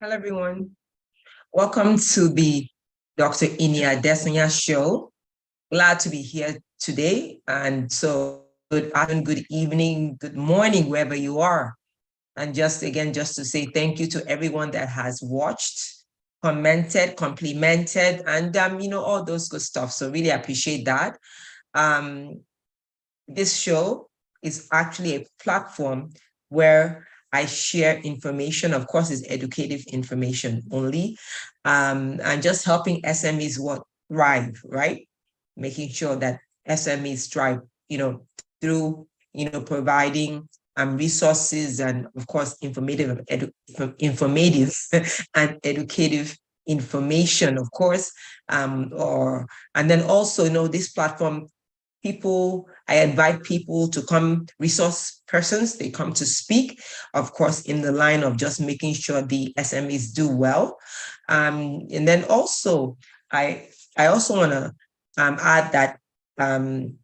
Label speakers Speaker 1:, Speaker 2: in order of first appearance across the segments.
Speaker 1: Hello, everyone. Welcome to the Dr. Inia Desanya show. Glad to be here today. And so, good afternoon, good evening, good morning, wherever you are. And just to say thank you to everyone that has watched, commented, complimented, and all those good stuff. So, really appreciate that. Um, this show is actually a platform where I share information. Of course, it's educative information only, and just helping SMEs thrive, right? Making sure that SMEs thrive, through providing resources and of course informative and educative information, of course, and then also this platform I invite people to come, resource persons, they come to speak, of course, in the line of just making sure the SMEs do well. And then also, I also want to add that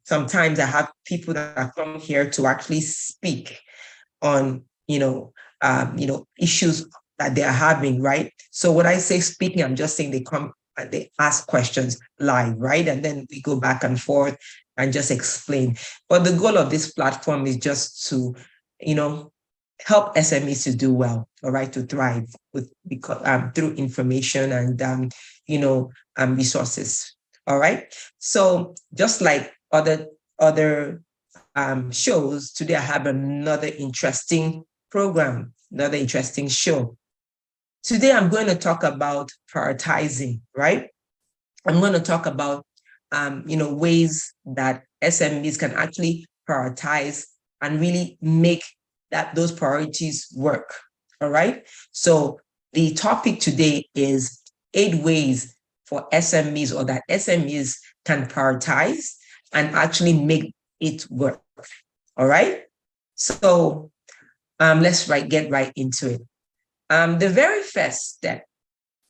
Speaker 1: sometimes I have people that come here to actually speak on, issues that they're having, right? So when I say speaking, I'm just saying they come and they ask questions live, right? And then we go back and forth and just explain. But the goal of this platform is just to, help SMEs to do well, all right, to thrive through information and resources. All right. So just like other shows, today I have another interesting program, another interesting show. Today I'm going to talk about prioritizing, right? I'm going to talk about ways that SMEs can actually prioritize and really make those priorities work. All right. So the topic today is 8 ways for SMEs, or that SMEs can prioritize and actually make it work. All right. So let's get right into it. The very first step,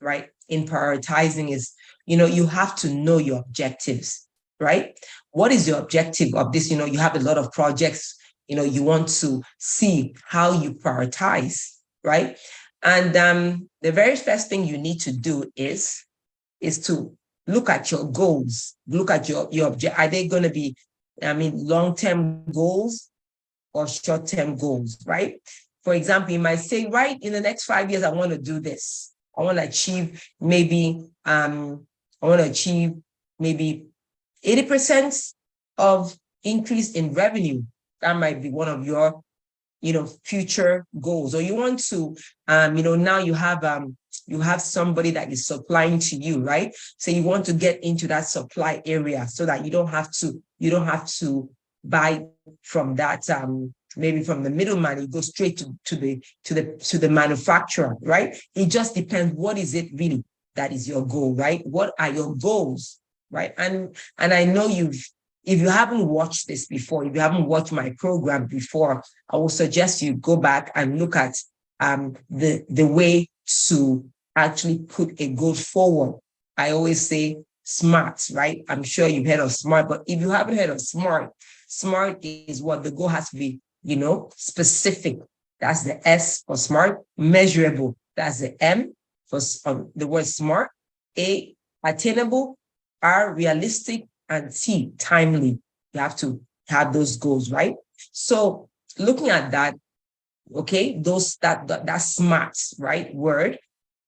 Speaker 1: right, in prioritizing is, you have to know your objectives, right? What is your objective of this? You have a lot of projects, you want to see how you prioritize, right? And the very first thing you need to do is to look at your goals, look at your object. Are they going to be, long-term goals or short-term goals, right? For example, you might say, right, in the next 5 years, I want to do this. I want to achieve maybe 80% of increase in revenue. That might be one of your, future goals. Or you want to, now you have somebody that is supplying to you, right? So you want to get into that supply area so that you don't have to buy from that, maybe from the middleman. You go straight to the manufacturer, right? It just depends. What is it really that is your goal, right? What are your goals, right? And I know if you haven't watched this before, if you haven't watched my program before, I will suggest you go back and look at the way to actually put a goal forward. I always say SMART, right? I'm sure you've heard of SMART, but if you haven't heard of SMART, SMART is what the goal has to be, specific. That's the S for SMART. Measurable. That's the M for the word SMART. A, attainable. R, realistic. And T, timely. You have to have those goals, right? So looking at that, okay, that SMART, right, word,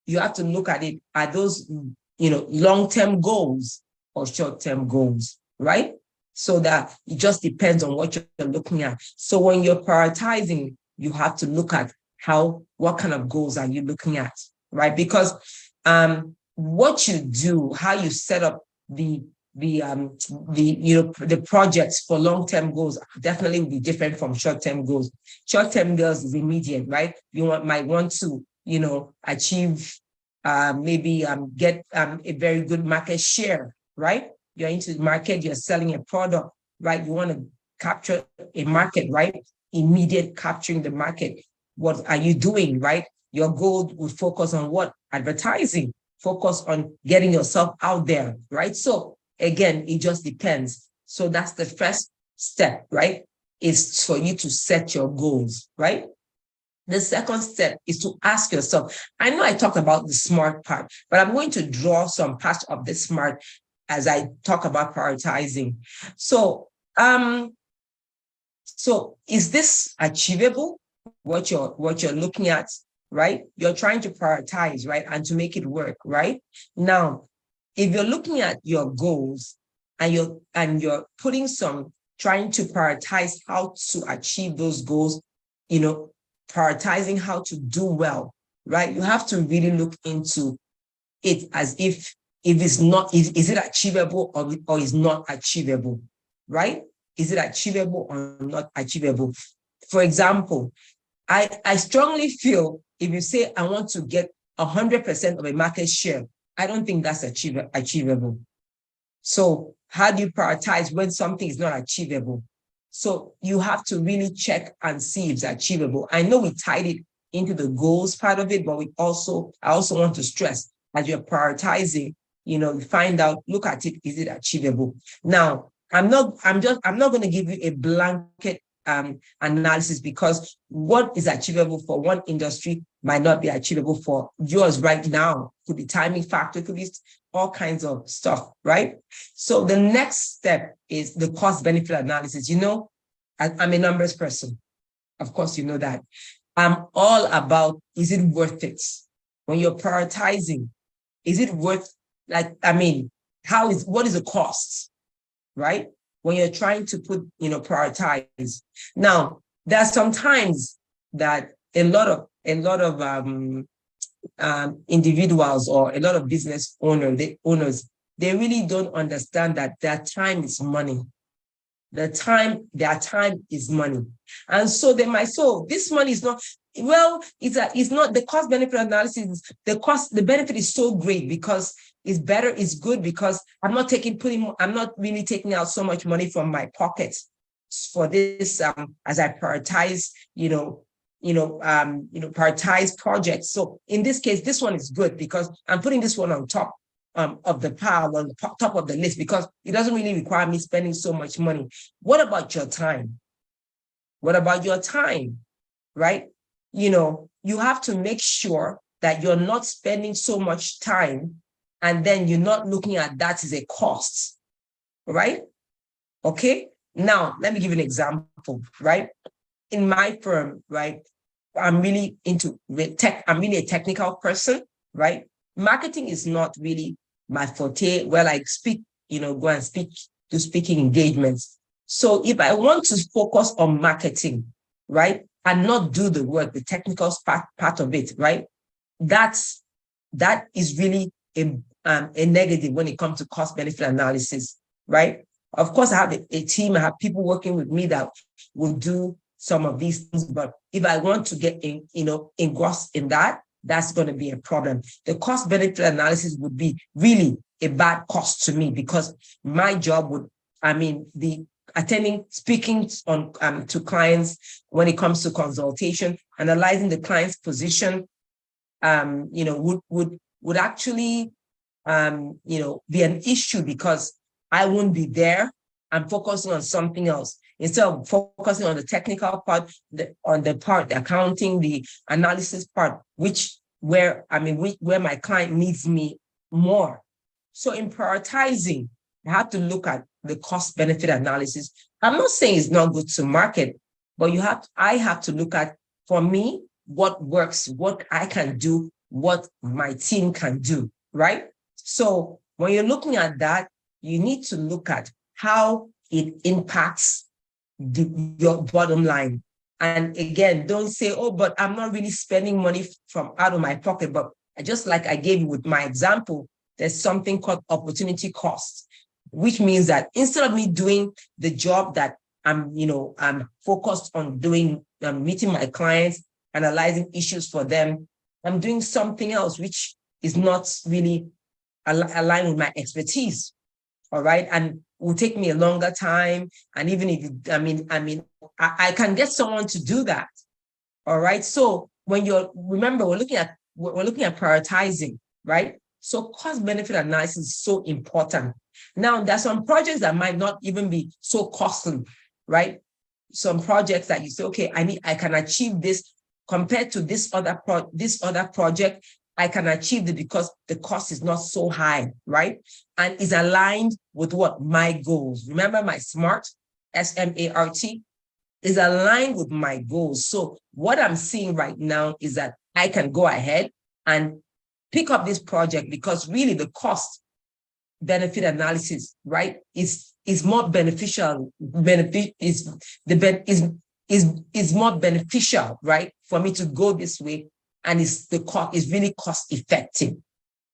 Speaker 1: you have to look at it. Are those, long-term goals or short-term goals, right? So that it just depends on what you're looking at. So when you're prioritizing, you have to look at what kind of goals are you looking at, right? Because what you do, how you set up the projects for long-term goals definitely will be different from short-term goals. Short-term goals is immediate, right? Might want to, achieve, maybe get a very good market share, right? You're into the market, you're selling a product, right? You want to capture a market, right? Immediate capturing the market. What are you doing, right? Your goal would focus on what? Advertising, focus on getting yourself out there, right? So again, it just depends. So that's the first step, right? Is for you to set your goals, right? The second step is to ask yourself. I know I talked about the SMART part, but I'm going to draw some parts of the SMART as I talk about prioritizing. So, is this achievable? What you're looking at, right? You're trying to prioritize, right? And to make it work, right? Now, if you're looking at your goals and you're putting trying to prioritize how to achieve those goals, prioritizing how to do well, right? You have to really look into it as if it's not, is it achievable or is not achievable, right? Is it achievable or not achievable? For example, I strongly feel if you say I want to get 100% of a market share, I don't think that's achievable. So how do you prioritize when something is not achievable? So you have to really check and see if it's achievable. I know we tied it into the goals part of it, but I also want to stress as you're prioritizing, you find out, look at it, is it achievable? Now, I'm not going to give you a blanket analysis, because what is achievable for one industry might not be achievable for yours right now. Could be timing factor, could be all kinds of stuff, right? So the next step is the cost benefit analysis. I'm a numbers person. Of course, you know that. I'm all about, is it worth it? When you're prioritizing, is it worth, what is the cost, right? When you're trying to prioritize. Now, there's sometimes that a lot of individuals or a lot of business owners, they really don't understand that their time is money. Their time is money. And so they might, this money is not, it's not the cost benefit analysis. The benefit is so great because it's good because I'm not really taking out so much money from my pockets for this, as I prioritize, prioritize projects. So in this case, this one is good because I'm putting this one on top of the pile, on the top of the list, because it doesn't really require me spending so much money. What about your time? What about your time, right? You have to make sure that you're not spending so much time and then you're not looking at that as a cost, right? Okay. Now, let me give you an example, right? In my firm, right, I'm really into tech. I'm really a technical person, right? Marketing is not really my forte. Well, I speak, go and do speaking engagements. So if I want to focus on marketing, right, and not do the work, the technical part of it, right, that is really a negative when it comes to cost benefit analysis, right? Of course, I have a team. I have people working with me that will do some of these things, but if I want to get engrossed in that, that's going to be a problem. The cost benefit analysis would be really a bad cost to me, because my job would, the speaking on to clients when it comes to consultation, analyzing the client's position, would actually, be an issue because I won't be there. I'm focusing on something else. Instead of focusing on the technical part, the accounting, the analysis part, where my client needs me more. So in prioritizing, I have to look at the cost benefit analysis. I'm not saying it's not good to market, but I have to look at, for me, what works, what I can do, what my team can do, right? So when you're looking at that, you need to look at how it impacts your bottom line. And again, don't say, oh, but I'm not really spending money from out of my pocket. But just like I gave you with my example, there's something called opportunity cost, which means that instead of me doing the job that I'm focused on doing, meeting my clients, analyzing issues for them, I'm doing something else, which is not really aligned with my expertise. All right. And will take me a longer time. And even if, I can get someone to do that. All right. So remember, we're looking at prioritizing, right? So cost benefit analysis is so important. Now, there's some projects that might not even be so costly, right? Some projects that you say, okay, I can achieve this compared to this other project, I can achieve it because the cost is not so high, right? And is aligned with what? My goals. Remember my SMART, SMART, is aligned with my goals. So what I'm seeing right now is that I can go ahead and pick up this project because really the cost benefit analysis, right, is more beneficial. Is more beneficial, right, for me to go this way, and is really cost effective.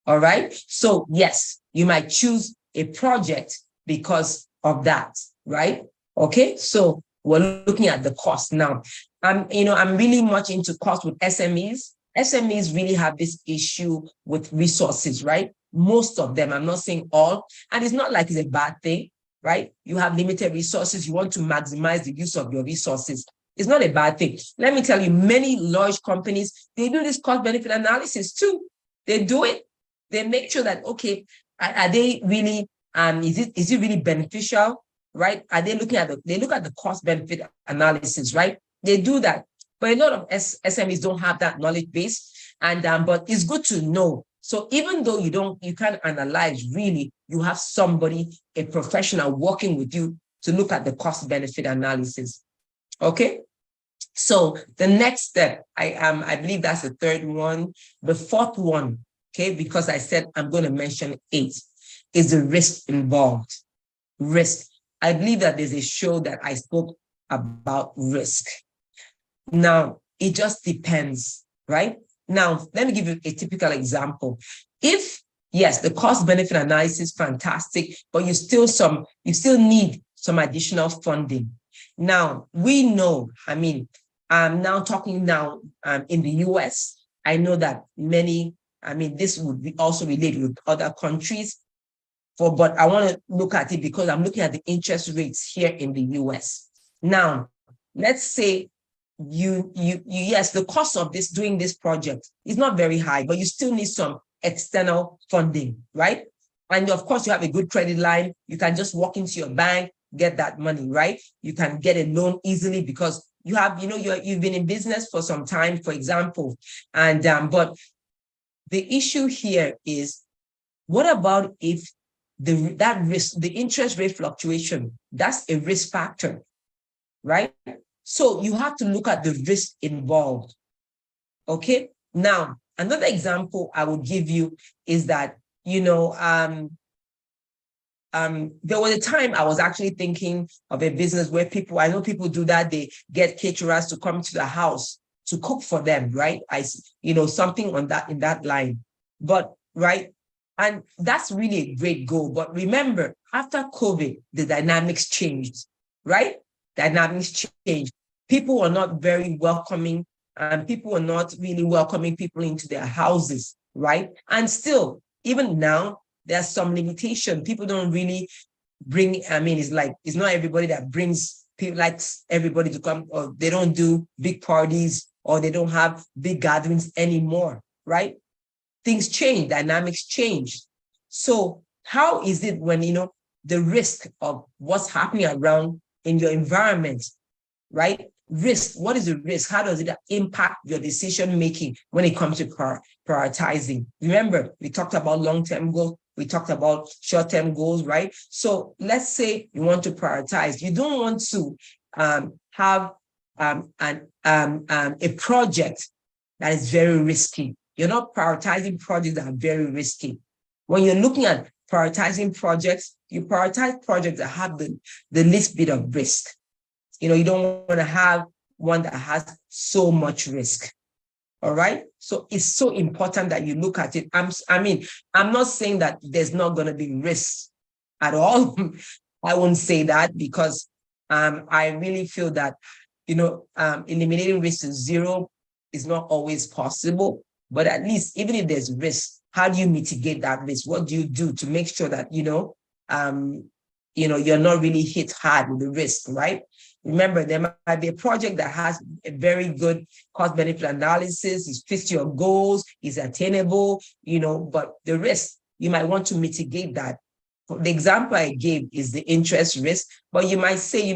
Speaker 1: All right. So yes, you might choose a project because of that, right? Okay. So we're looking at the cost now. I'm really much into cost with SMEs. SMEs really have this issue with resources, right? Most of them, I'm not saying all, and it's not like it's a bad thing, right? You have limited resources. You want to maximize the use of your resources. It's not a bad thing. Let me tell you, many large companies, they do this cost benefit analysis too. They do it. They make sure that, okay, are they really, is it really beneficial, right? Are they looking at they look at the cost benefit analysis, right? They do that. But a lot of SMEs don't have that knowledge base. And, but it's good to know. So even though you can't analyze really, you have somebody, a professional working with you to look at the cost benefit analysis. Okay. So the next step, I believe that's the third one. The fourth one, okay, because I said I'm going to mention 8, is the risk involved. Risk. I believe that there's a show that I spoke about risk. Now, it just depends, right? Now, let me give you a typical example. If, yes, the cost benefit analysis, fantastic, but you still need some additional funding. Now, we know, I'm now talking now in the US, I know that this would be also related with other countries, but I want to look at it because I'm looking at the interest rates here in the US. Now, let's say yes, the cost of doing this project is not very high, but you still need some external funding, right? And of course, you have a good credit line. You can just walk into your bank, get that money, right? You can get a loan easily because you have, you've been in business for some time, for example. And but the issue here is, what about if that risk, the interest rate fluctuation, that's a risk factor, right? So you have to look at the risk involved. Okay. Now, another example I would give you is that, there was a time I was actually thinking of a business where I know people do that. They get caterers to come to the house to cook for them, right? Something in that line. But, right. And that's really a great goal. But remember, after COVID, the dynamics changed, right? Dynamics changed. People are not very welcoming, and people are not really welcoming people into their houses, right? And still, even now, there's some limitation. People don't really bring, it's not everybody that brings people, like everybody to come, or they don't do big parties, or they don't have big gatherings anymore, right? Things change, dynamics change. So how is it when, the risk of what's happening around in your environment, right? Risk, what is the risk? How does it impact your decision-making when it comes to prioritizing? Remember, we talked about long-term goals, we talked about short-term goals, right? So let's say you want to prioritize. You don't want to have a project that is very risky. You're not prioritizing projects that are very risky. When you're looking at prioritizing projects, you prioritize projects that have the least bit of risk. You don't want to have one that has so much risk. All right. So it's so important that you look at it. I'm not saying that there's not going to be risks at all. I won't say that because I really feel that, eliminating risk to zero is not always possible. But at least, even if there's risk, how do you mitigate that risk? What do you do to make sure that, you're not really hit hard with the risk, right? Remember, there might be a project that has a very good cost-benefit analysis, it fits your goals, is attainable, but the risk, you might want to mitigate that. The example I gave is the interest risk, but you might say,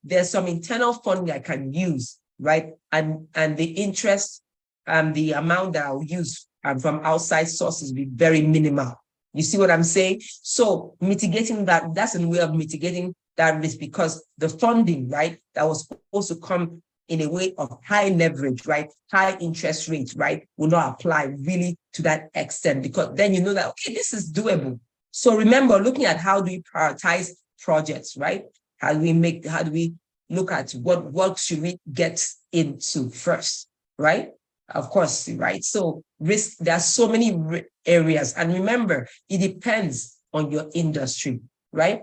Speaker 1: there's some internal funding I can use right? And the interest and the amount that I'll use from outside sources will be very minimal. You see what I'm saying? So mitigating that, that's a way of mitigating that risk, because the funding, right, that was supposed to come in a way of high leverage, right, high interest rates, right, will not apply really to that extent, because then you know that, okay, this is doable. So remember, looking at how do we prioritize projects, right? How do we look at what should we get into first, right? Of course, right? So risk, there are so many areas. And remember, it depends on your industry, right?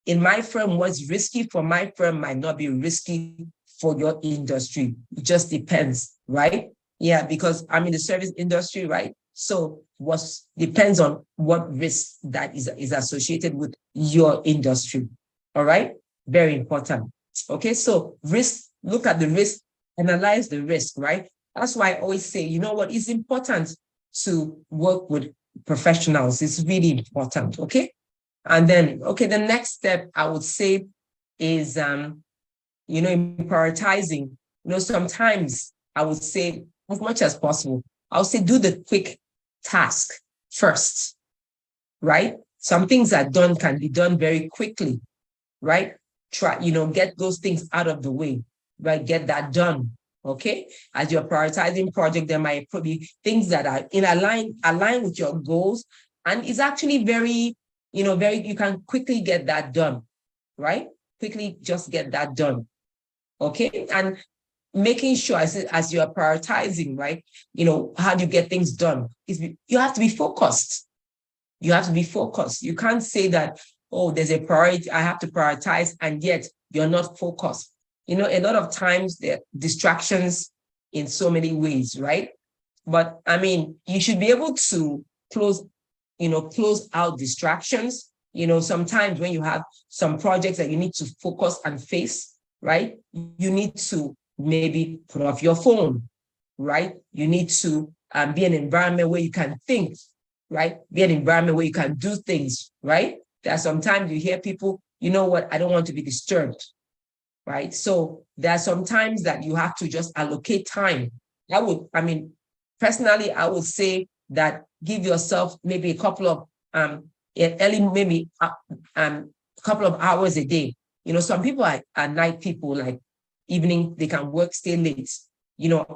Speaker 1: In my firm, what's risky for my firm might not be risky for your industry. It just depends, right? Yeah, because I'm in the service industry, right? So what depends on what risk that is associated with your industry. All right? Very important. Okay, so risk, look at the risk, analyze the risk, right? That's why I always say, you know what, it's important to work with professionals. It's really important, okay? And then, okay, the next step I would say is, in prioritizing, sometimes I would say, as much as possible, I would say do the quick task first, right? Some things that can be done very quickly, right? Try, get those things out of the way, right? Get that done. Okay. As you're prioritizing project, there might be things that are in align with your goals. And it's actually very, you can quickly get that done, right? Quickly just get that done. Okay. And making sure as you're prioritizing, right? How do you get things done? You have to be focused. You have to be focused. You can't say that, oh, there's a priority, I have to prioritize, and yet you're not focused. A lot of times there are distractions in so many ways, right? But I mean, you should be able to close out distractions. Sometimes when you have some projects that you need to focus and face, right? You need to maybe put off your phone, right? You need to be an environment where you can think, right? Be an environment where you can do things, right? There are sometimes you hear people, you know what, I don't want to be disturbed, right? So there are some times that you have to just allocate time. Personally, I would say that give yourself maybe a couple of couple of hours a day. Some people are night people, like evening, they can work, stay late.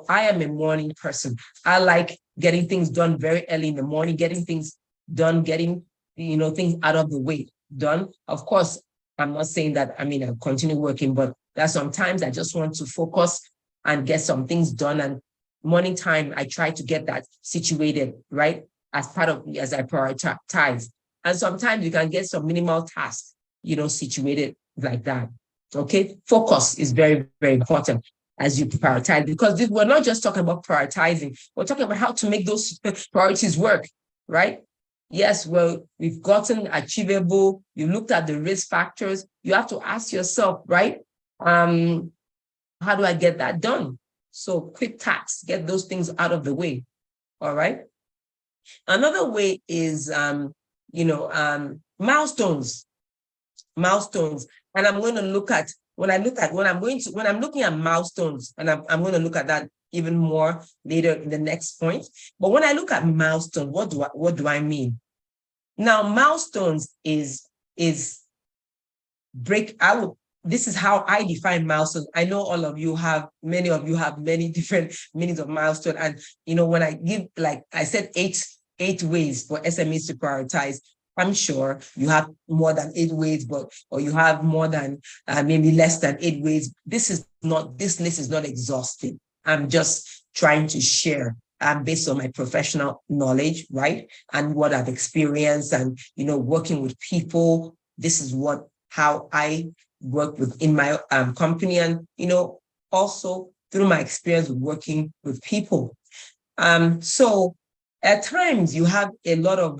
Speaker 1: I am a morning person. I like getting things done very early in the morning, getting things done, getting, things out of the way done. Of course, I'm not saying that, I'll continue working, but there's sometimes I just want to focus and get some things done. And morning time, I try to get that situated, right? As I prioritize. And sometimes you can get some minimal tasks, situated like that. Okay. Focus is very, very important as you prioritize, because we're not just talking about prioritizing, we're talking about how to make those priorities work, right? Yes, well, we've gotten achievable. You looked at the risk factors. You have to ask yourself, right? How do I get that done? So quick tasks, get those things out of the way. All right. Another way is, milestones. And I'm going to look at, when I'm looking at milestones, and I'm going to look at that even more later in the next point. But when I look at milestones, what do I mean? Now, milestones is this is how I define milestones. I know many of you have many different meanings of milestone. And, when I give, like I said, eight ways for SMEs to prioritize, I'm sure you have more than 8 ways, or you have more than maybe less than 8 ways. This list is not exhaustive. I'm just trying to share based on my professional knowledge, right? And what I've experienced and, working with people. This is how I work within my company, and, also through my experience with working with people. So at times you have a lot of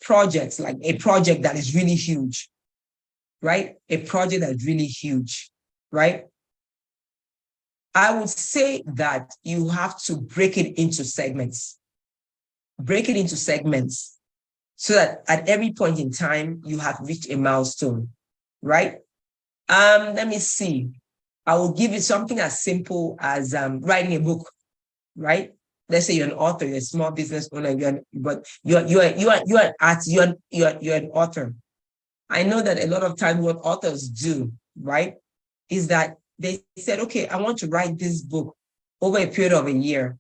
Speaker 1: projects, like a project that is really huge, right? A project that's really huge, right? I would say that you have to break it into segments. Break it into segments so that at every point in time, you have reached a milestone, right? Let me see. I will give you something as simple as writing a book, right? Let's say you're an author, you're a small business owner, but you're an artist, you're an author. I know that a lot of times what authors do, right, is that they said, okay, I want to write this book over a period of a year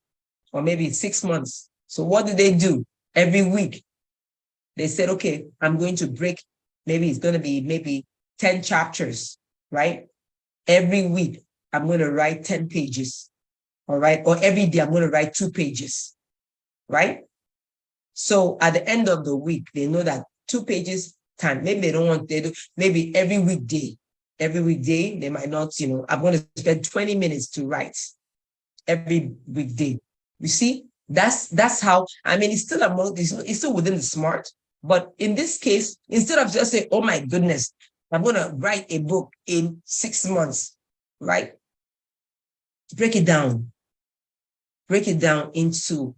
Speaker 1: or maybe 6 months. So what do? Every week, they said, okay, I'm going to break, maybe it's going to be maybe 10 chapters, right? Every week, I'm going to write 10 pages, all right? Or every day, I'm going to write 2 pages, right? So at the end of the week, they know that 2 pages time. Maybe they don't want, they do, maybe every weekday, they might not, I'm going to spend 20 minutes to write every weekday. You see, that's how, I mean, it's still it's still within the smart, but in this case, instead of just saying, oh my goodness, I'm going to write a book in 6 months, right? Break it down into,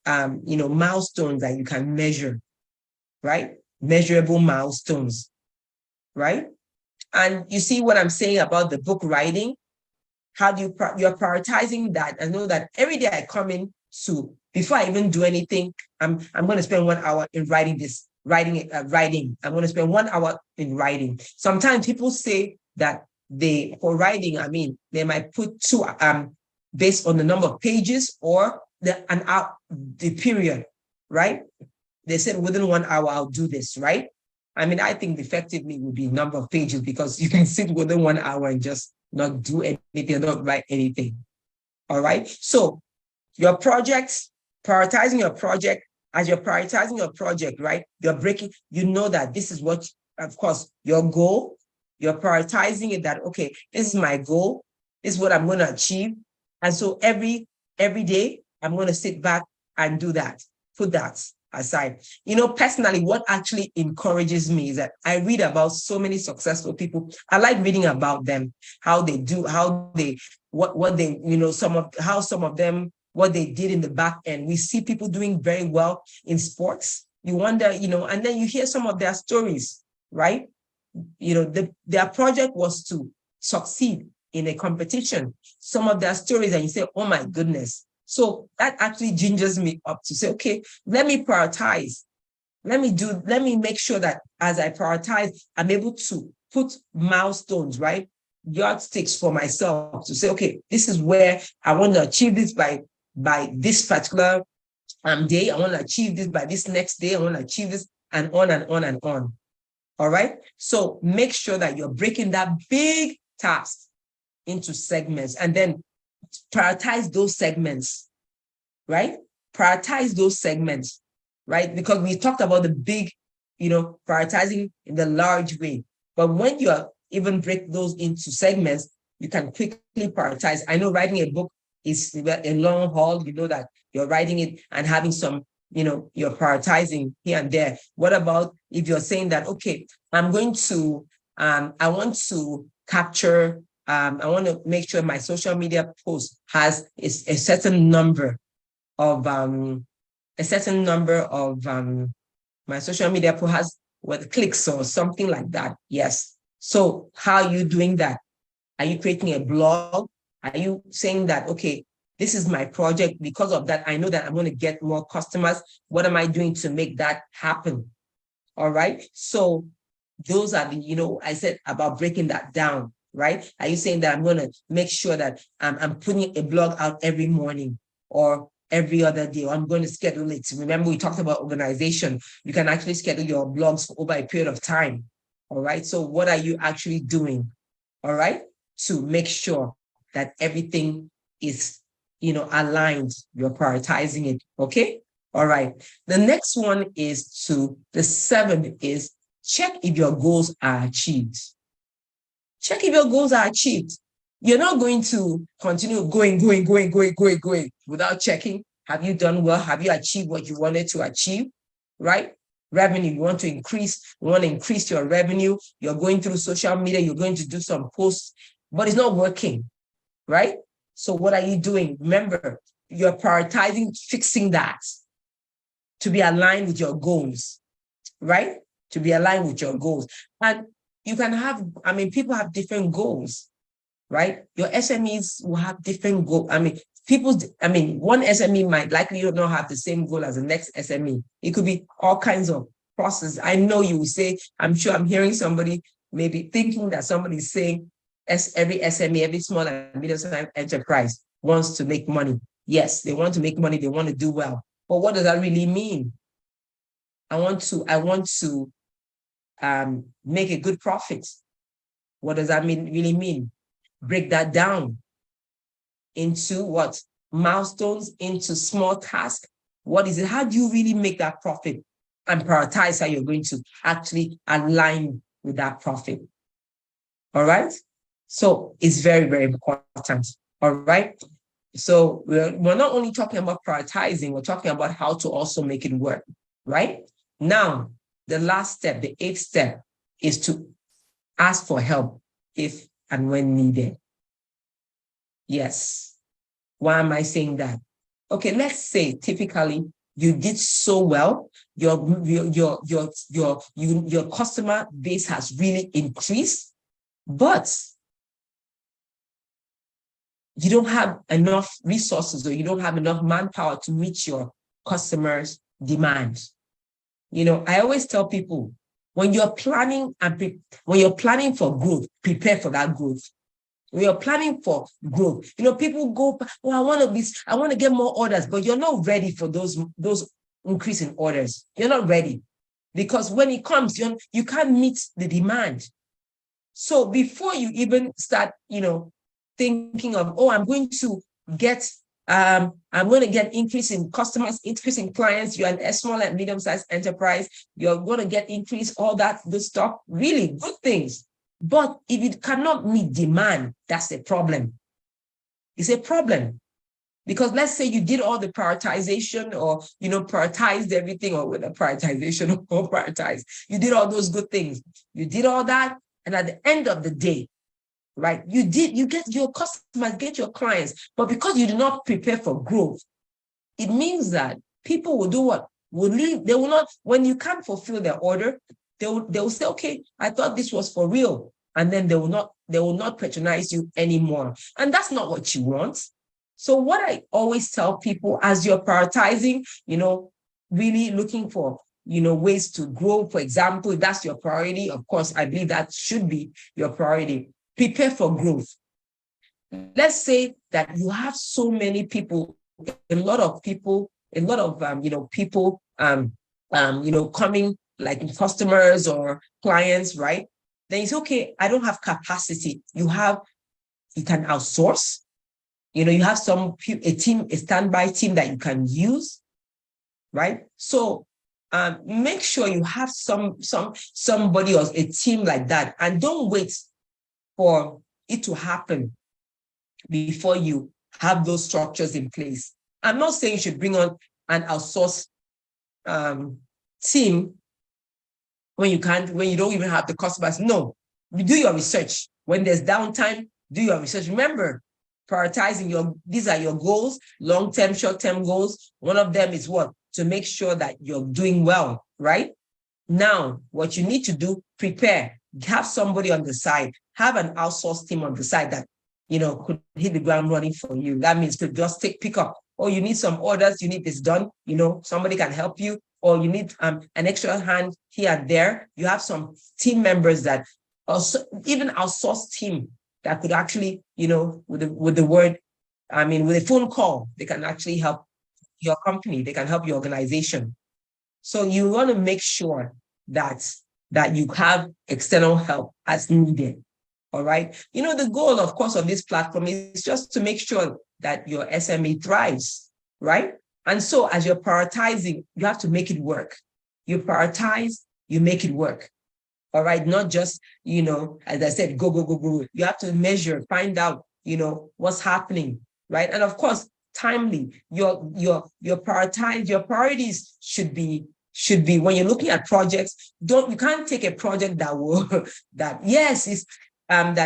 Speaker 1: milestones that you can measure, right? Measurable milestones, right? And you see what I'm saying about the book writing? How do you're prioritizing that? I know that every day I come in to, before I even do anything, I'm going to spend 1 hour in writing. I'm going to spend 1 hour in writing. Sometimes people say that for writing, I mean, they might put two, based on the number of pages or the period, right? They said within 1 hour, I'll do this, right? I mean, I think effectively would be number of pages because you can sit within 1 hour and just not do anything, not write anything. All right. So your projects, prioritizing your project, as you're prioritizing your project, right? You're breaking, that this is what, of course, your goal, you're prioritizing it that, okay, this is my goal. This is what I'm going to achieve. And so every day, I'm going to sit back and do that, put that aside. Personally, what actually encourages me is that I read about so many successful people. I like reading about them, how they do, what they, some of them, what they did in the back end. We see people doing very well in sports. You wonder, and then you hear some of their stories, right? Their project was to succeed in a competition. Some of their stories, and you say, oh my goodness. So that actually gingers me up to say, okay, let me prioritize. Let me make sure that as I prioritize, I'm able to put milestones, right? Yardsticks for myself to say, okay, this is where I want to achieve this by this particular day. I want to achieve this by this next day. I want to achieve this, and on and on and on. All right. So make sure that you're breaking that big task into segments and then prioritize those segments, right? Prioritize those segments, right? Because we talked about the big, prioritizing in the large way. But when you even break those into segments, you can quickly prioritize. I know writing a book is a long haul. You know that you're writing it and having some, you're prioritizing here and there. What about if you're saying that, okay, I'm going to, I want to capture, I want to make sure my social media post has a certain number of, my social media post has clicks or something like that. Yes. So how are you doing that? Are you creating a blog? Are you saying that, okay, this is my project. Because of that, I know that I'm going to get more customers. What am I doing to make that happen? All right. So those are the, I said about breaking that down, right? Are you saying that I'm going to make sure that I'm putting a blog out every morning or every other day, or I'm going to schedule it? Remember, we talked about organization. You can actually schedule your blogs for over a period of time. All right. So what are you actually doing? All right. To make sure that everything is, aligned, you're prioritizing it. Okay. All right. The next one is the seventh is check if your goals are achieved. Check if your goals are achieved. You're not going to continue going without checking. Have you done well? Have you achieved what you wanted to achieve? Right? Revenue, you want to increase your revenue. You're going through social media. You're going to do some posts, but it's not working. Right? So what are you doing? Remember, you're prioritizing fixing that to be aligned with your goals, right? To be aligned with your goals. And you can have, people have different goals. right? Your SMEs will have different goals. One SME might likely not have the same goal as the next SME. It could be all kinds of process. I know you will say, I'm sure I'm hearing somebody maybe thinking that somebody's saying every SME, every small and medium-sized enterprise wants to make money. Yes, they want to make money, they want to do well. But what does that really mean? I want to make a good profit. What does that really mean? Break that down into what? Milestones, into small tasks. What is it? How do you really make that profit? And prioritize how you're going to actually align with that profit. All right? So it's very, very important. All right? So we're not only talking about prioritizing, we're talking about how to also make it work, right? Now, the last step, the 8th step, is to ask for help if and when needed. Yes. Why am I saying that? Okay, let's say typically you did so well, your customer base has really increased, but you don't have enough resources or you don't have enough manpower to meet your customers' demands. I always tell people, when you're planning for growth, prepare for that growth. When you're planning for growth, people go, oh, I want to get more orders, but you're not ready for those increase in orders. You're not ready because when it comes, you can't meet the demand. So before you even start, thinking of, oh, I'm going to get increase in customers, increase in clients. You're a small and medium-sized enterprise. You're going to get increase, all that good stuff, really good things. But if it cannot meet demand, that's a problem. It's a problem. Because let's say you did all the prioritization or, prioritized everything, or with a prioritization or prioritize. You did all those good things. You did all that. And at the end of the day, right, you get your customers, get your clients. But because you do not prepare for growth, it means that people will do what? Will leave. They will not, when you can't fulfill their order, they will say, okay, I thought this was for real. And then they will not patronize you anymore. And that's not what you want. So what I always tell people, as you're prioritizing, really looking for, ways to grow, for example, if that's your priority, of course, I believe that should be your priority. Prepare for growth. Let's say that you have so many people, a lot of people, coming, like customers or clients, right? Then it's okay, I don't have capacity. You can outsource. You have a standby team that you can use, right? So make sure you have somebody or a team like that, and don't wait for it to happen before you have those structures in place. I'm not saying you should bring on an outsourced team when you don't even have the customers. No, you do your research. When there's downtime, do your research. Remember, prioritizing these are your goals, long-term, short-term goals. One of them is what? To make sure that you're doing well, right? Now, what you need to do, prepare. Have somebody on the side. Have an outsourced team on the side that, could hit the ground running for you. That means to just pick up. Oh, you need some orders, you need this done, somebody can help you, or you need an extra hand here and there. You have some team members that also, even outsourced team that could actually, with a phone call, they can actually help your company, they can help your organization. So you want to make sure that you have external help as needed. All right. The goal, of course, of this platform is just to make sure that your SME thrives, right? And so as you're prioritizing, you have to make it work. You prioritize, you make it work. All right. Not just, as I said, go. You have to measure, find out, what's happening, right? And of course, timely. Your priorities should be when you're looking at projects. You can't take a project that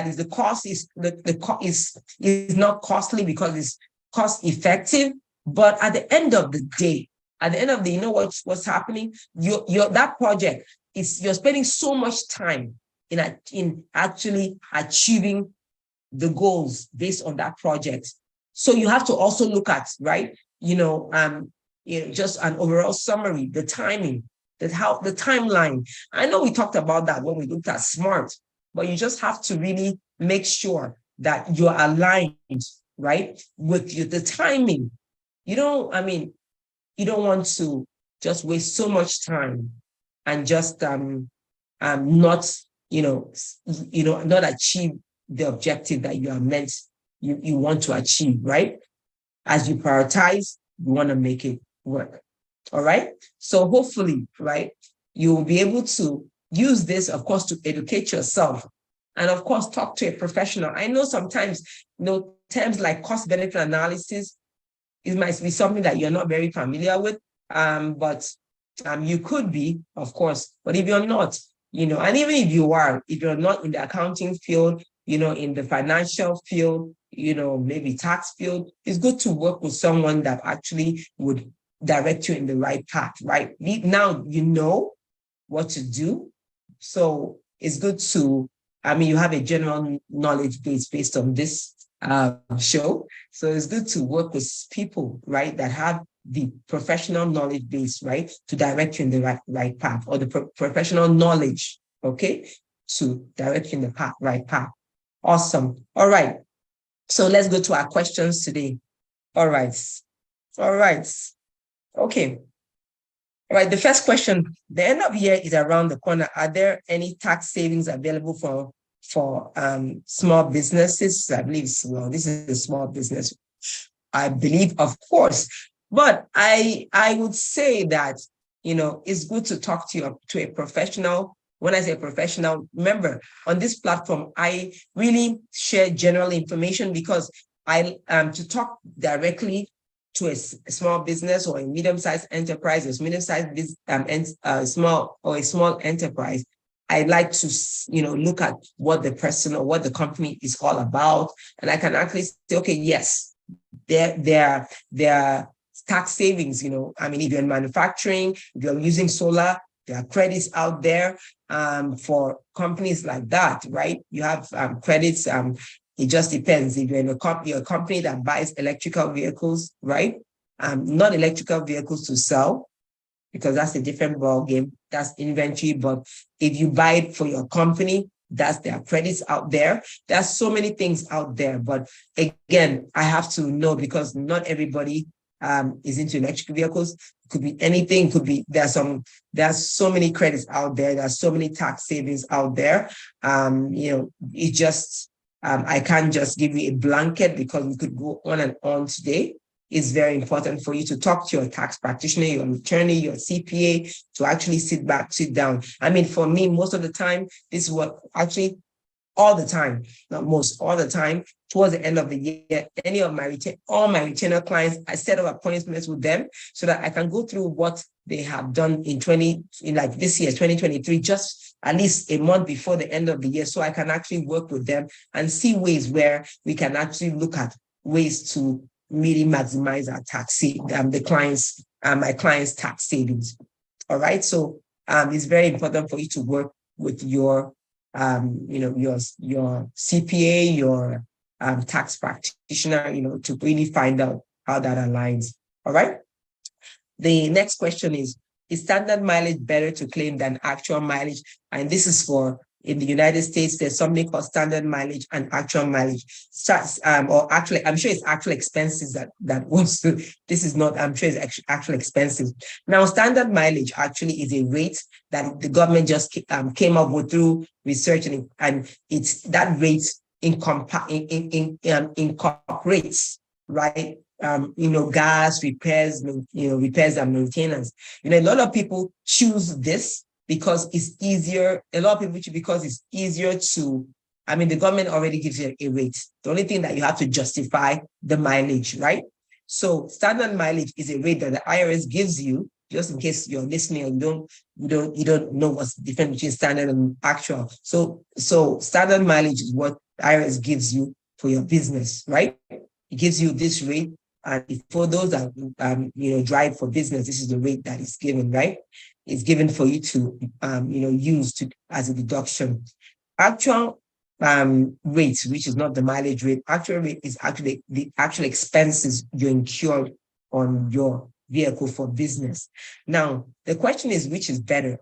Speaker 1: is the cost is not costly because it's cost effective, but at the end of the day, what's happening? That project you're spending so much time in actually achieving the goals based on that project. So you have to also look at, right, just an overall summary, the timing, the timeline. I know we talked about that when we looked at SMART, but you just have to really make sure that you're aligned, right, with the timing. You don't want to just waste so much time and just not, not achieve the objective that you want to achieve, right? As you prioritize, you want to make it work. All right. So hopefully, right, you will be able to use this, of course, to educate yourself. And of course, talk to a professional. I know sometimes, terms like cost benefit analysis, it might be something that you're not very familiar with, but you could be, of course. But if you're not, and even if you're not in the accounting field, in the financial field, maybe tax field, it's good to work with someone that actually would direct you in the right path, right? Now you know what to do. So it's good to, you have a general knowledge base based on this show. So it's good to work with people, right, that have the professional knowledge base, right, to direct you in the right path, or the professional knowledge, okay, to direct you in the right path. Awesome. All right. So let's go to our questions today. All right. Okay. All right. The first question, the end of year is around the corner. Are there any tax savings available for small businesses? I believe, this is a small business. I believe, of course. But I would say that, it's good to talk to a professional. When I say professional, remember, on this platform, I really share general information because to talk directly to a small business or a medium-sized enterprise, or medium-sized small enterprise, I like to, look at what the person or what the company is all about, and I can actually say, okay, yes, there are tax savings. If you're in manufacturing, if you're using solar, there are credits out there for companies like that, right? You have credits. It just depends. If you're in a company that buys electrical vehicles, right? Not electrical vehicles to sell, because that's a different ball game. That's inventory. But if you buy it for your company, there are credits out there. There's so many things out there. But again, I have to know, because not everybody is into electric vehicles. It could be anything. It could be there's so many credits out there. There's so many tax savings out there. It just I can't just give you a blanket, because we could go on and on today. It's very important for you to talk to your tax practitioner, your attorney, your CPA, to actually sit down. For me, most of the time, this is what actually all the time, not most, all the time, towards the end of the year, all my retainer clients, I set up appointments with them so that I can go through what they have done in this year, 2023, just at least a month before the end of the year, so I can actually work with them and see ways where we can actually look at ways to really maximize our my clients' tax savings. All right. So it's very important for you to work with your CPA, your tax practitioner, to really find out how that aligns. All right. The next question is standard mileage better to claim than actual mileage? And this is in the United States, there's something called standard mileage and actual mileage. Or actually, I'm sure it's actual expenses that wants to, this is not, I'm sure it's actual expenses. Now, standard mileage actually is a rate that the government just came up with through research, and it's that rate incorporates, right? Gas, repairs and maintenance. A lot of people choose this because it's easier. A lot of people choose because it's easier to, the government already gives you a rate. The only thing that you have to justify the mileage, right? So standard mileage is a rate that the IRS gives you, just in case you're listening and you don't know what's the difference between standard and actual. So standard mileage is what the IRS gives you for your business, right? It gives you this rate. And for those that drive for business, this is the rate that is given, right? It's given for you to use as a deduction. Actual rate, which is not the mileage rate. Actual rate is actually the actual expenses you incur on your vehicle for business. Now, the question is, which is better?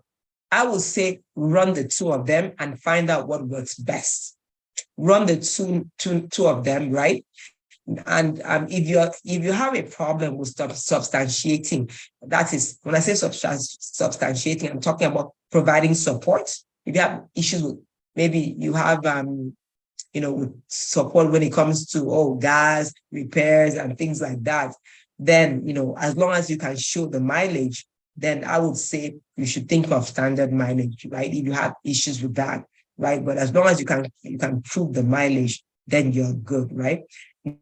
Speaker 1: I would say run the two of them and find out what works best. Run the two of them, right? And if you have a problem with substantiating, that is, when I say substantiating, I'm talking about providing support. If you have issues with, maybe you have with support when it comes to gas repairs and things like that, then as long as you can show the mileage, then I would say you should think of standard mileage, right? If you have issues with that, right? But as long as you can prove the mileage, then you're good, right?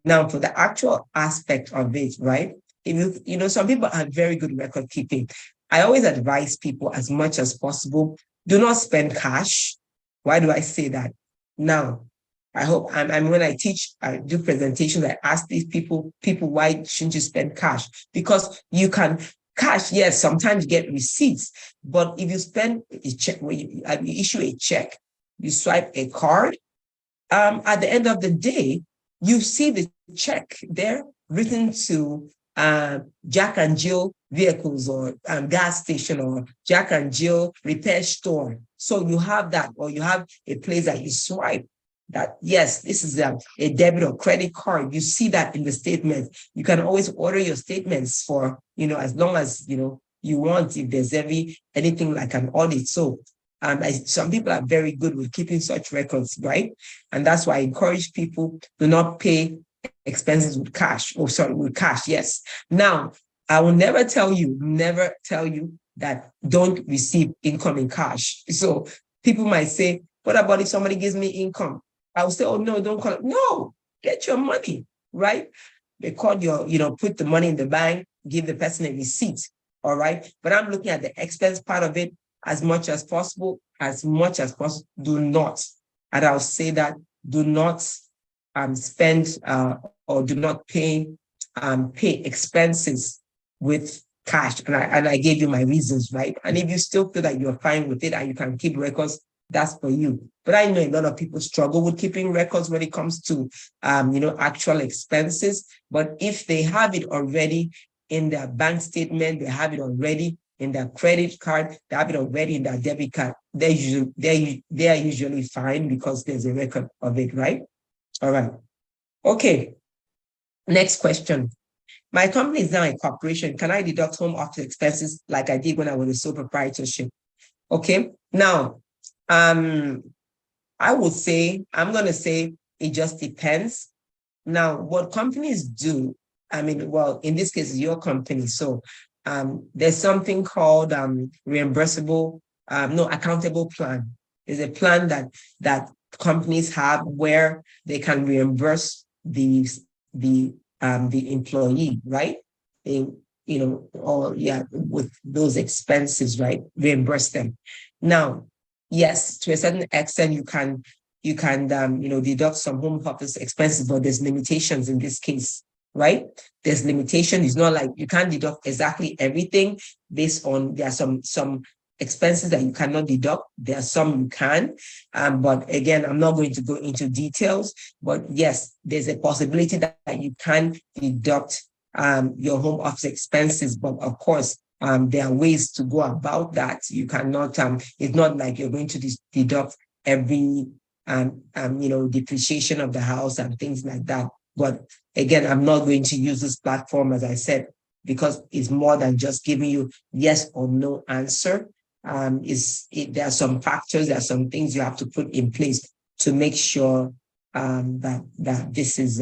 Speaker 1: Now, for the actual aspect of it, right? If some people are very good record keeping. I always advise people as much as possible, do not spend cash. Why do I say that? Now, I hope, and when I teach, I do presentations, I ask these people, why shouldn't you spend cash? Because you can, cash, yes, sometimes you get receipts, but if you spend a check, when you issue a check, you swipe a card, at the end of the day, you see the check there written to Jack and Jill vehicles or gas station or Jack and Jill repair store. So you have that, or you have a place that you swipe that, yes, this is a debit or credit card. You see that in the statement. You can always order your statements for, as long as, you want, if there's anything like an audit. So some people are very good with keeping such records, right? And that's why I encourage people to not pay expenses with cash. With cash, yes. Now, I will never tell you that don't receive income in cash. So people might say, what about if somebody gives me income? I will say, oh, no, don't call it. No, get your money, right? Record put the money in the bank, give the person a receipt, all right? But I'm looking at the expense part of it. As much as possible, do not, and I'll say that, do not spend or do not pay expenses with cash. And I gave you my reasons, right? And if you still feel that you're fine with it and you can keep records, that's for you. But I know a lot of people struggle with keeping records when it comes to actual expenses. But if they have it already in their bank statement, they have it already in their credit card, they have it already in their debit card, they are usually fine because there's a record of it, right? All right. Okay. Next question. My company is now a corporation. Can I deduct home office expenses like I did when I was a sole proprietorship? Okay. Now, I'm going to say it just depends. Now, what companies do, in this case, your company. So there's something called accountable plan. There's a plan that companies have where they can reimburse the employee, right? With those expenses, right? Reimburse them. Now, yes, to a certain extent, you can deduct some home office expenses, but there's limitations in this case, right? There's limitation. It's not like you can't deduct exactly everything based on, there are some expenses that you cannot deduct. There are some you can. But again, I'm not going to go into details, but yes, there's a possibility that you can deduct your home office expenses. But of course, there are ways to go about that. You cannot, it's not like you're going to deduct every, depreciation of the house and things like that. But again, I'm not going to use this platform, as I said, because it's more than just giving you yes or no answer. There are some factors, there are some things you have to put in place to make sure that this is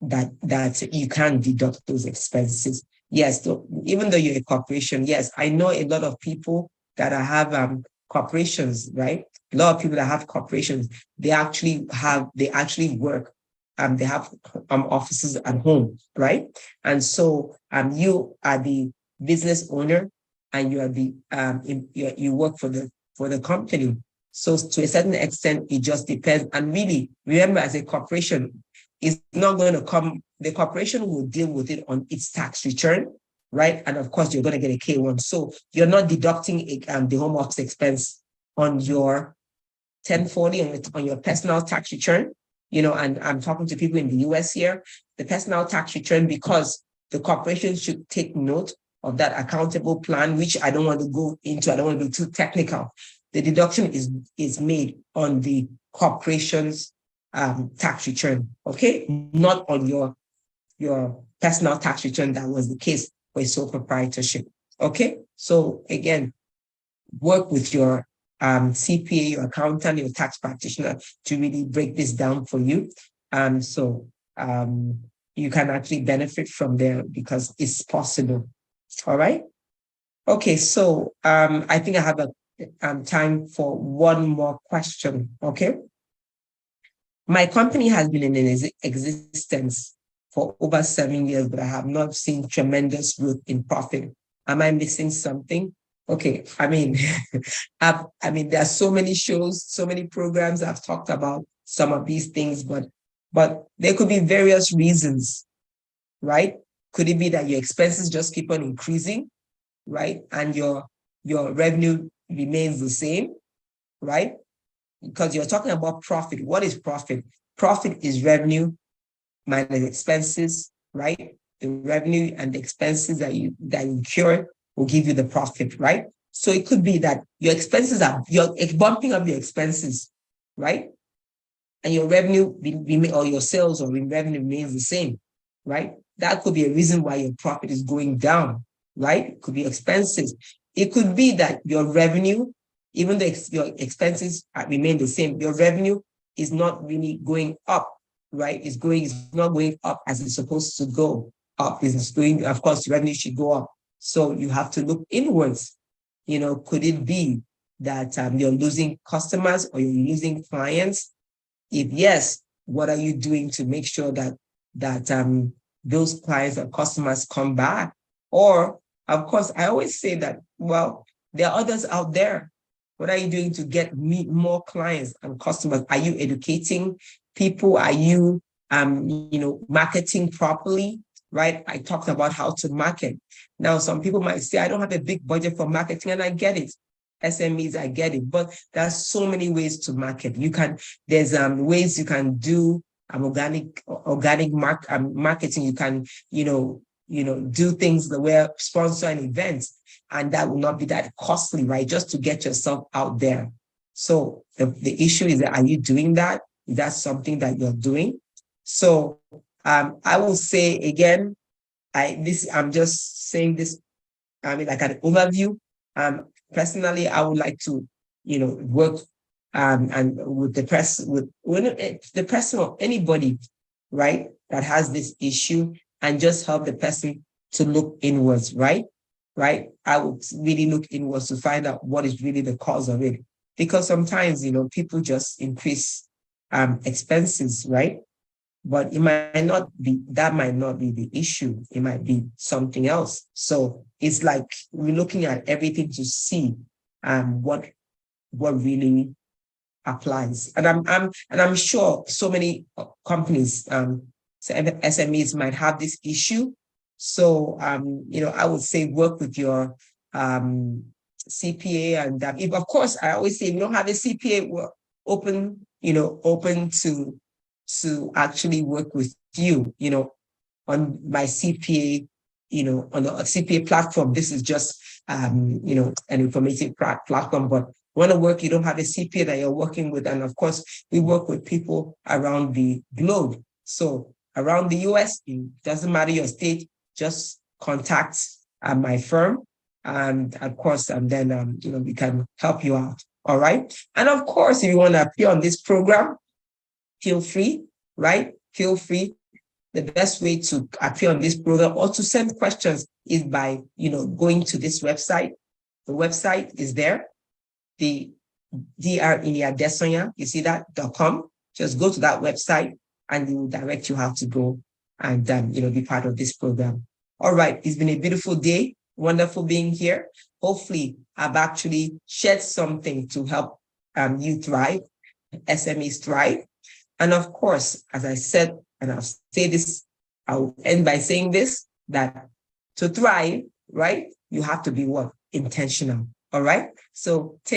Speaker 1: that you can deduct those expenses. Yes, even though you're a corporation, yes, I know a lot of people that have corporations, right? A lot of people that have corporations, they actually work. They have offices at home, right? And so you are the business owner, and you are you work for the company. So to a certain extent, it just depends. And really, remember, as a corporation, it's not going to come. The corporation will deal with it on its tax return, right? And of course, you're going to get a K1. So you're not deducting the home office expense on your 1040 on your personal tax return, and I'm talking to people in the US here, the personal tax return, because the corporation should take note of that accountable plan, which I don't want to go into. I don't want to be too technical. The deduction is made on the corporation's tax return, okay? Not on your personal tax return. That was the case for a sole proprietorship, okay? So again, work with your CPA, your accountant, your tax practitioner to really break this down for you. So you can actually benefit from there because it's possible. All right. Okay, so I think I have a time for one more question. Okay. My company has been in existence for over 7 years, but I have not seen tremendous growth in profit. Am I missing something? Okay, I mean, there are so many shows, so many programs I've talked about some of these things, but there could be various reasons, right? Could it be that your expenses just keep on increasing, right? And your revenue remains the same, right? Because you're talking about profit. What is profit? Profit is revenue minus expenses, right? The revenue and the expenses that you incur will give you the profit, right? So it could be that your expenses you're bumping up your expenses, right? And your revenue or your sales or revenue remains the same, right? That could be a reason why your profit is going down, right? It could be expenses. It could be that your revenue, even though your expenses remain the same, your revenue is not really going up, right? It's not going up as it's supposed to go up. It's going, of course, revenue should go up. So you have to look inwards. Could it be that you're losing customers or you're losing clients? If yes, what are you doing to make sure that those clients or customers come back? Or, of course, I always say that, well, there are others out there. What are you doing to get more clients and customers? Are you educating people? Are you, marketing properly? Right? I talked about how to market. Now, some people might say, I don't have a big budget for marketing, and I get it. SMEs, I get it, but there's so many ways to market. There's ways you can do organic marketing. You can, do things the way sponsor an event, and that will not be that costly, right? Just to get yourself out there. So the issue is that, are you doing that? Is that something that you're doing? So I will say again, I'm just saying this, like an overview. Personally, I would like to, work and with the person or anybody, right, that has this issue, and just help the person to look inwards, right? Right? I would really look inwards to find out what is really the cause of it. Because sometimes, people just increase expenses, right? But it might not be the issue. It might be something else. So it's like we're looking at everything to see what really applies. And I'm sure so many companies, SMEs might have this issue. So I would say work with your CPA, and if, of course, I always say, if you don't have a CPA, we're open to actually work with you, on my CPA, on the CPA platform. This is just, an informative platform, but want to work, you don't have a CPA that you're working with. And of course, we work with people around the globe. So around the US, it doesn't matter your state, just contact my firm. And of course, and then, we can help you out. All right. And of course, if you want to appear on this program, feel free, right? Feel free. The best way to appear on this program or to send questions is by, going to this website. The website is there, the drinia.com. You see that .com. Just go to that website, and it will direct you how to go and be part of this program. All right, it's been a beautiful day. Wonderful being here. Hopefully, I've actually shared something to help you thrive, SMEs thrive. And of course, as I said, and I'll say this, I'll end by saying this, that to thrive, right, you have to be what? Intentional. All right. So